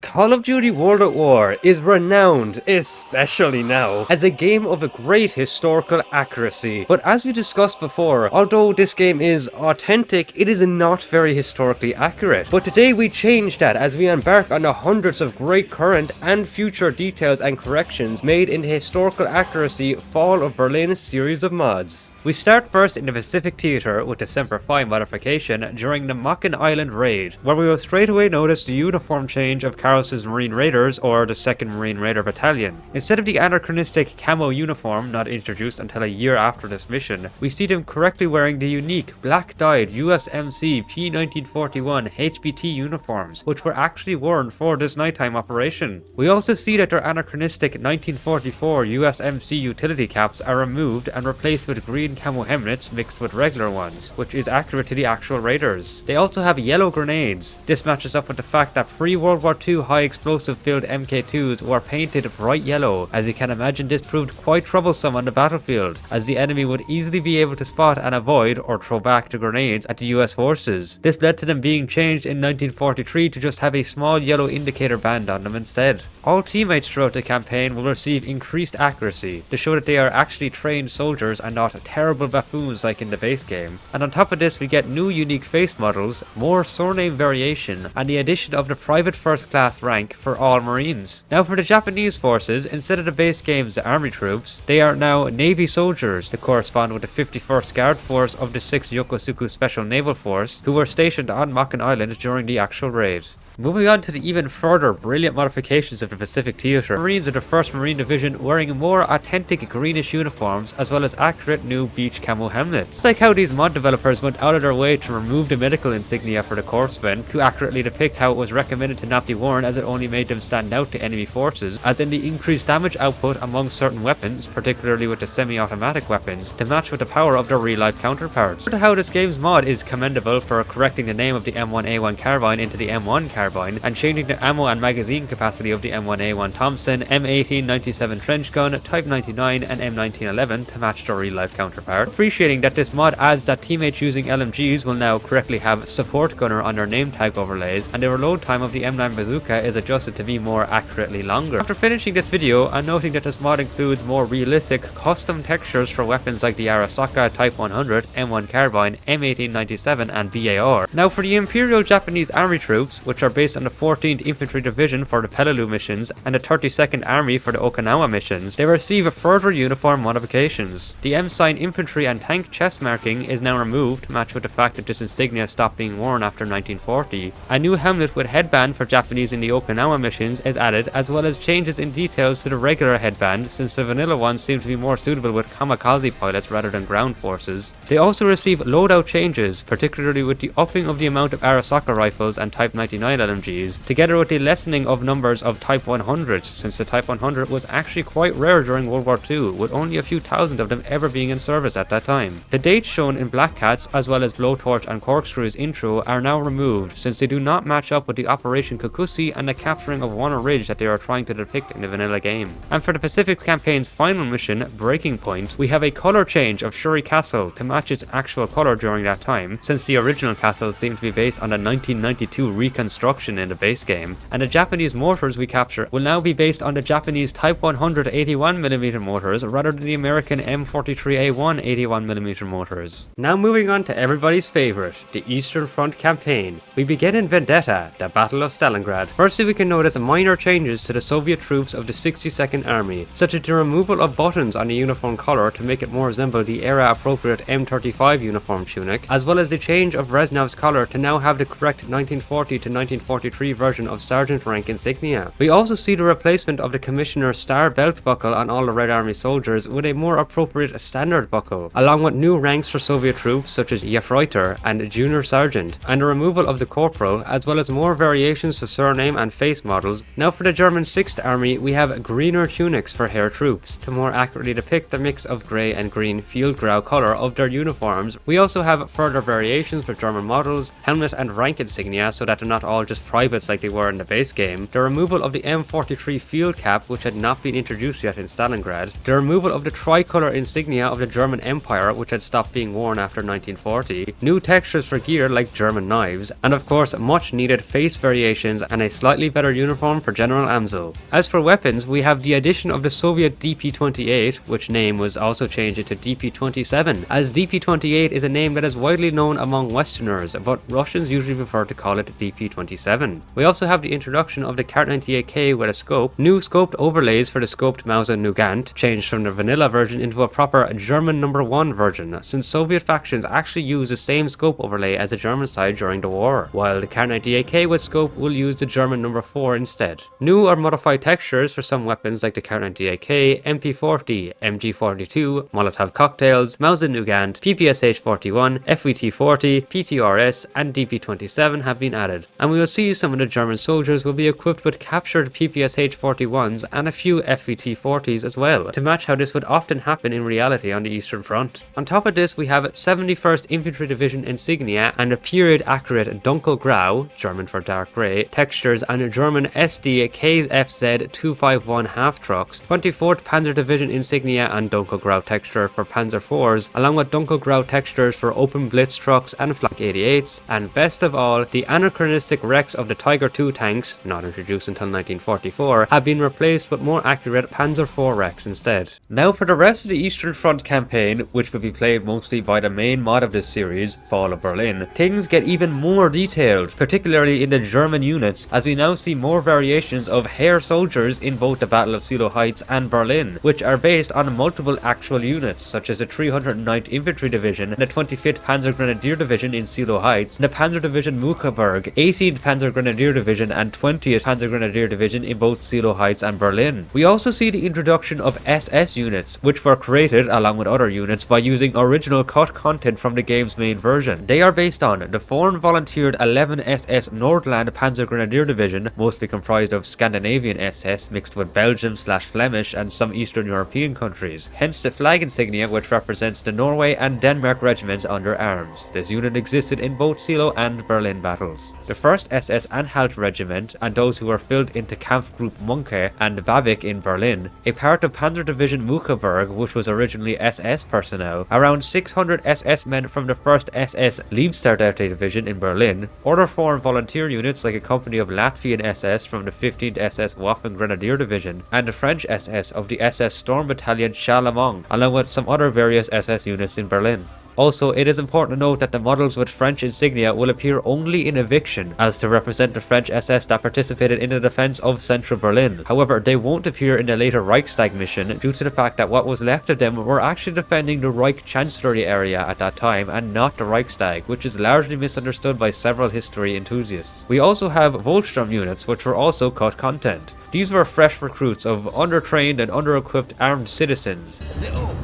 Call of Duty World at War is renowned, especially now, as a game of a great historical accuracy. But as we discussed before, although this game is authentic, it is not very historically accurate. But today we change that as we embark on the hundreds of great current and future details and corrections made in the historical accuracy Fall of Berlin series of mods. We start first in the Pacific Theater with the Semper Fi modification during the Monken Island raid, where we will straight away notice the uniform change of Karl's Marine Raiders, or the 2nd Marine Raider Battalion. Instead of the anachronistic camo uniform not introduced until a year after this mission, we see them correctly wearing the unique black-dyed USMC P1941 HBT uniforms, which were actually worn for this nighttime operation. We also see that their anachronistic 1944 USMC utility caps are removed and replaced with green camo helmets mixed with regular ones, which is accurate to the actual raiders. They also have yellow grenades. This matches up with the fact that pre-World War II high explosive build MK2s were painted bright yellow. As you can imagine, this proved quite troublesome on the battlefield, as the enemy would easily be able to spot and avoid or throw back the grenades at the US forces. This led to them being changed in 1943 to just have a small yellow indicator band on them instead. All teammates throughout the campaign will receive increased accuracy to show that they are actually trained soldiers and not terrible buffoons like in the base game. And on top of this, we get new unique face models, more surname variation, and the addition of the private first class rank for all Marines. Now for the Japanese forces, instead of the base game's army troops, they are now Navy soldiers to correspond with the 51st Guard Force of the 6th Yokosuka Special Naval Force, who were stationed on Monken Island during the actual raid. Moving on to the even further brilliant modifications of the Pacific Theater, Marines of the 1st Marine Division wearing more authentic greenish uniforms as well as accurate new beach camo helmets. It's like how these mod developers went out of their way to remove the medical insignia for the corpsmen to accurately depict how it was recommended to not be worn, as it only made them stand out to enemy forces, as in the increased damage output among certain weapons, particularly with the semi-automatic weapons, to match with the power of their real-life counterparts. Note how this game's mod is commendable for correcting the name of the M1A1 carbine into the M1 carbine, and changing the ammo and magazine capacity of the M1A1 Thompson, M1897 trench gun, Type 99 and M1911 to match their real life counterpart. Appreciating that this mod adds that teammates using LMGs will now correctly have support gunner on their name tag overlays, and the reload time of the M9 bazooka is adjusted to be more accurately longer. After finishing this video and noting that this mod includes more realistic custom textures for weapons like the Arasaka Type 100, M1 carbine, M1897 and BAR. Now for the Imperial Japanese Army troops, which are based on the 14th Infantry Division for the Peleliu missions and the 32nd Army for the Okinawa missions, they receive further uniform modifications. The M-Sign infantry and tank chest marking is now removed to match with the fact that this insignia stopped being worn after 1940. A new helmet with headband for Japanese in the Okinawa missions is added, as well as changes in details to the regular headband, since the vanilla ones seem to be more suitable with kamikaze pilots rather than ground forces. They also receive loadout changes, particularly with the upping of the amount of Arasaka rifles and Type 99 LMGs, together with the lessening of numbers of Type 100s, since the Type 100 was actually quite rare during World War II, with only a few thousand of them ever being in service at that time. The dates shown in Black Cats, as well as Blowtorch and Corkscrew's intro, are now removed, since they do not match up with the Operation Kokusi and the capturing of Warner Ridge that they are trying to depict in the vanilla game. And for the Pacific Campaign's final mission, Breaking Point, we have a colour change of Shuri Castle to match its actual colour during that time, since the original castle seemed to be based on the 1992 reconstruction in the base game, and the Japanese mortars we capture will now be based on the Japanese Type 100 81mm mortars rather than the American M43A1 81mm mortars. Now moving on to everybody's favourite, the Eastern Front campaign. We begin in Vendetta, the Battle of Stalingrad. Firstly, we can notice minor changes to the Soviet troops of the 62nd Army, such as the removal of buttons on the uniform collar to make it more resemble the era-appropriate M35 uniform tunic, as well as the change of Brezhnev's collar to now have the correct 1940 to 1943 version of sergeant rank insignia. We also see the replacement of the Commissioner's star belt buckle on all the Red Army soldiers with a more appropriate standard buckle, along with new ranks for Soviet troops such as Yefreuter and Junior Sergeant, and the removal of the corporal, as well as more variations to surname and face models. Now for the German 6th Army, we have greener tunics for hair troops, to more accurately depict the mix of grey and green field grau colour of their uniforms. We also have further variations for German models, helmet and rank insignia, so that they're not all just privates like they were in the base game, the removal of the M43 field cap, which had not been introduced yet in Stalingrad, the removal of the tricolour insignia of the German Empire, which had stopped being worn after 1940, new textures for gear like German knives, and of course much needed face variations and a slightly better uniform for General Amsel. As for weapons, we have the addition of the Soviet DP-28, which name was also changed to DP-27, as DP-28 is a name that is widely known among Westerners, but Russians usually prefer to call it DP-27. We also have the introduction of the Kart 98K with a scope, new scoped overlays for the scoped Mauser-Nugent, changed from the vanilla version into a proper German number 1 version, since Soviet factions actually use the same scope overlay as the German side during the war, while the Kart 98K with scope will use the German number 4 instead. New or modified textures for some weapons like the Kart 98K, MP40, MG42, Molotov cocktails, Mauser-Nugent, PPSH-41, FVT-40, PTRS, and DP-27 have been added, and we will see some of the German soldiers will be equipped with captured PPSH-41s and a few FVT-40s as well, to match how this would often happen in reality on the Eastern Front. On top of this, we have 71st Infantry Division insignia and a period accurate Dunkelgrau, German for dark grey, textures and German SD KFZ 251 half trucks, 24th Panzer Division insignia and Dunkelgrau texture for Panzer IVs, along with Dunkelgrau textures for open blitz trucks and flak 88s, and best of all, the anachronistic wrecks of the Tiger II tanks, not introduced until 1944, have been replaced with more accurate Panzer IV wrecks instead. Now for the rest of the Eastern Front campaign, which will be played mostly by the main mod of this series, Fall of Berlin, things get even more detailed, particularly in the German units, as we now see more variations of Heer soldiers in both the Battle of Seelow Heights and Berlin, which are based on multiple actual units, such as the 309th Infantry Division, the 25th Panzer Grenadier Division in Seelow Heights, the Panzer Division Muckeberg, 18th Panzer Grenadier Division and 20th Panzer Grenadier Division in both Seelow Heights and Berlin. We also see the introduction of SS units, which were created, along with other units, by using original cut content from the game's main version. They are based on the foreign volunteered 11 SS Nordland Panzer Grenadier Division, mostly comprised of Scandinavian SS mixed with Belgium/Flemish and some Eastern European countries, hence the flag insignia which represents the Norway and Denmark regiments under arms. This unit existed in both Seelow and Berlin battles. The 1st SS Anhalt Regiment, and those who were filled into Kampfgruppe Munke and Babik in Berlin, a part of Panzer Division Muckeberg, which was originally SS personnel, around 600 SS men from the 1st SS Leibstarderte Division in Berlin, other foreign volunteer units like a company of Latvian SS from the 15th SS Waffen Grenadier Division, and the French SS of the SS Storm Battalion Charlemont, along with some other various SS units in Berlin. Also, it is important to note that the models with French insignia will appear only in Eviction, as to represent the French SS that participated in the defense of central Berlin. However, they won't appear in the later Reichstag mission due to the fact that what was left of them were actually defending the Reich Chancellery area at that time and not the Reichstag, which is largely misunderstood by several history enthusiasts. We also have volksturm units, which were also cut content. These were fresh recruits of undertrained and under-equipped armed citizens. The old,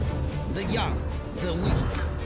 the young, the weak,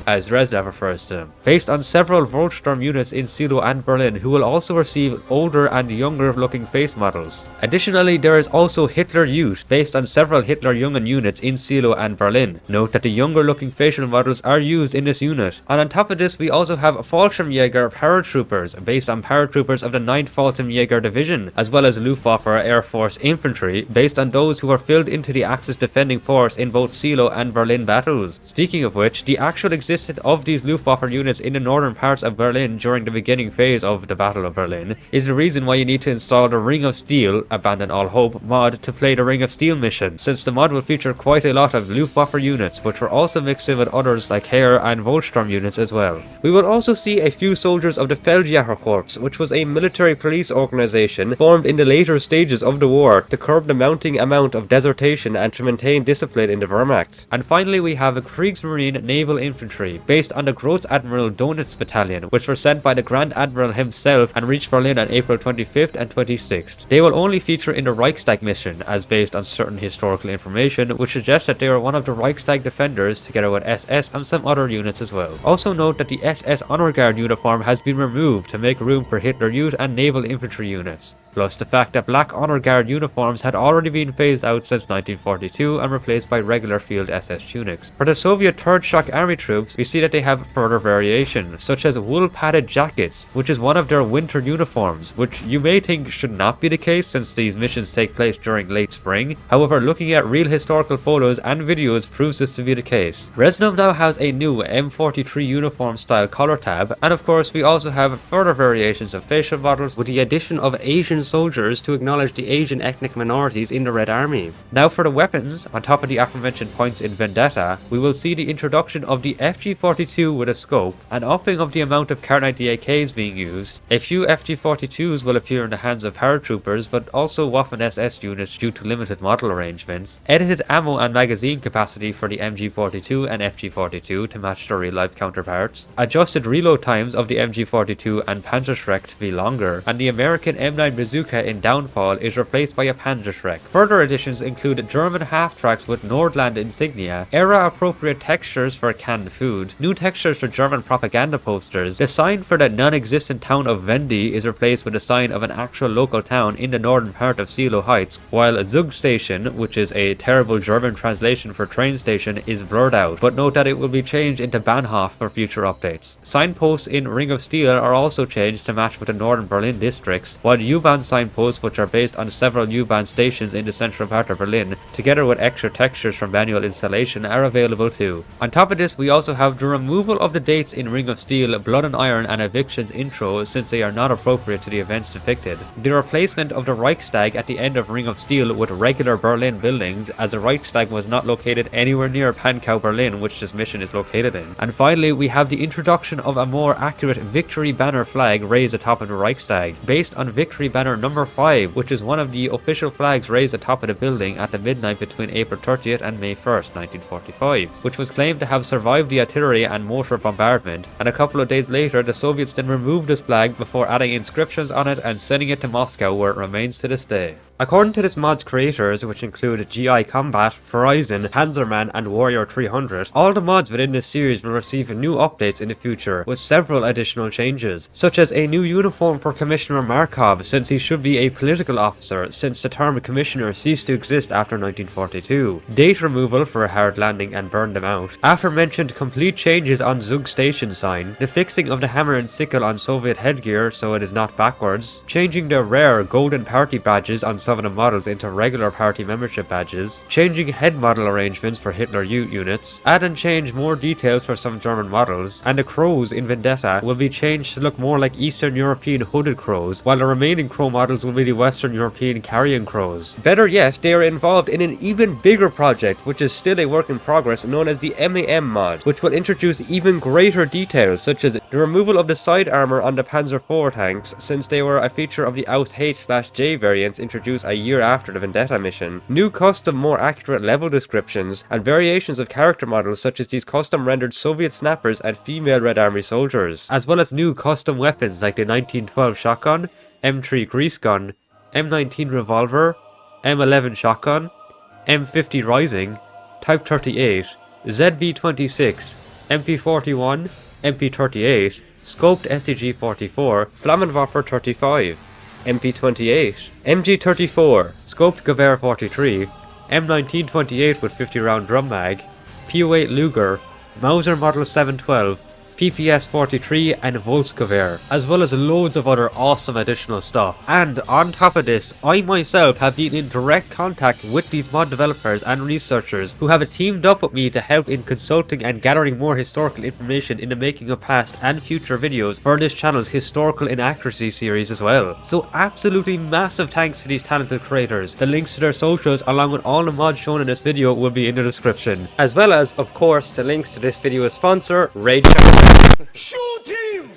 as Reznov refers to them, based on several Volksturm units in Seelow and Berlin who will also receive older and younger looking face models. Additionally, there is also Hitler Youth, based on several hitleryoungund units in Seelow and Berlin. Note that the younger looking facial models are used in this unit. And on top of this, we also have Fallschirmjäger paratroopers, based on paratroopers of the 9th Fallschirmjäger Division, as well as Luftwaffe Air Force infantry, based on those who were filled into the Axis defending force in both Seelow and Berlin battles. Speaking of which, the actual existence of these Luftwaffe units in the northern parts of Berlin during the beginning phase of the Battle of Berlin is the reason why you need to install the Ring of Steel, Abandon All Hope mod to play the Ring of Steel mission, since the mod will feature quite a lot of Luftwaffe units, which were also mixed in with others like Heer and Volksturm units as well. We will also see a few soldiers of the Feldjager Corps, which was a military police organization formed in the later stages of the war to curb the mounting amount of desertation and to maintain discipline in the Wehrmacht. And finally, we have a Kriegsmarine Naval Infantry, based on the Großadmiral Donitz Battalion, which were sent by the Grand Admiral himself and reached Berlin on April 25th and 26th. They will only feature in the Reichstag mission, as based on certain historical information, which suggests that they are one of the Reichstag defenders together with SS and some other units as well. Also note that the SS Honor Guard uniform has been removed to make room for Hitler Youth and Naval Infantry units. plus the fact that black honor guard uniforms had already been phased out since 1942 and replaced by regular field SS tunics. For the Soviet 3rd Shock Army troops, we see that they have further variation, such as wool padded jackets, which is one of their winter uniforms, which you may think should not be the case since these missions take place during late spring. However, looking at real historical photos and videos proves this to be the case. Reznov now has a new M43 uniform style color tab, and of course we also have further variations of facial models with the addition of Asian soldiers to acknowledge the Asian ethnic minorities in the Red Army. Now for the weapons, on top of the aforementioned points in Vendetta, we will see the introduction of the FG42 with a scope, an upping of the amount of Kar 90 AKs being used. A few FG42s will appear in the hands of paratroopers, but also Waffen SS units due to limited model arrangements. Edited ammo and magazine capacity for the MG42 and FG42 to match their real life counterparts. Adjusted reload times of the MG42 and Panzerschreck to be longer, and the American M9 bazooka in Downfall is replaced by a Panzerschreck. Further additions include German half-tracks with Nordland insignia, era-appropriate textures for canned food, new textures for German propaganda posters. The sign for the non-existent town of Vendy is replaced with a sign of an actual local town in the northern part of Silo Heights, while Zug Station, which is a terrible German translation for train station, is blurred out, but note that it will be changed into Bahnhof for future updates. Signposts in Ring of Steel are also changed to match with the northern Berlin districts, while U-Bahn signposts, which are based on several U-Bahn stations in the central part of Berlin, together with extra textures from manual installation, are available too. On top of this, we also have the removal of the dates in Ring of Steel, Blood and Iron and Eviction's intro, since they are not appropriate to the events depicted. The replacement of the Reichstag at the end of Ring of Steel with regular Berlin buildings, as the Reichstag was not located anywhere near Pankow, Berlin, which this mission is located in. And finally, we have the introduction of a more accurate Victory Banner flag raised atop of the Reichstag, based on Victory Banner number 5, which is one of the official flags raised atop of the building at the midnight between April 30th and May 1st, 1945, which was claimed to have survived the artillery and mortar bombardment, and a couple of days later the Soviets then removed this flag before adding inscriptions on it and sending it to Moscow, where it remains to this day. According to this mod's creators, which include GI Combat, Verizon, Panzerman and Warrior 300, all the mods within this series will receive new updates in the future, with several additional changes, such as a new uniform for Commissioner Markov, since he should be a political officer, since the term Commissioner ceased to exist after 1942, date removal for a hard landing and burn them out, aforementioned complete changes on Zug Station sign, the fixing of the hammer and sickle on Soviet headgear so it is not backwards, changing the rare golden party badges on some of the models into regular party membership badges, changing head model arrangements for Hitler Youth units, add and change more details for some German models, and the crows in Vendetta will be changed to look more like Eastern European hooded crows, while the remaining crow models will be the Western European carrion crows. Better yet, they are involved in an even bigger project, which is still a work in progress, known as the MAM mod, which will introduce even greater details, such as the removal of the side armor on the Panzer IV tanks, since they were a feature of the Aus H/J variants introduced a year after the Vendetta mission, new custom more accurate level descriptions, and variations of character models such as these custom rendered Soviet snappers and female Red Army soldiers, as well as new custom weapons like the 1912 shotgun, M3 grease gun, M19 revolver, M11 shotgun, M50 Rising, Type 38, ZB26, MP41, MP38, Scoped STG-44, Flammenwerfer 35, MP28, MG34, Scoped Gewehr 43, M1928 with 50 round drum mag, PO8 Luger, Mauser Model 712, PPS 43 and Volksturm, as well as loads of other awesome additional stuff. And on top of this, I myself have been in direct contact with these mod developers and researchers who have teamed up with me to help in consulting and gathering more historical information in the making of past and future videos for this channel's Historical Inaccuracies series as well. So absolutely massive thanks to these talented creators. The links to their socials along with all the mods shown in this video will be in the description, as well as of course the links to this video's sponsor, Raid. Shoot him!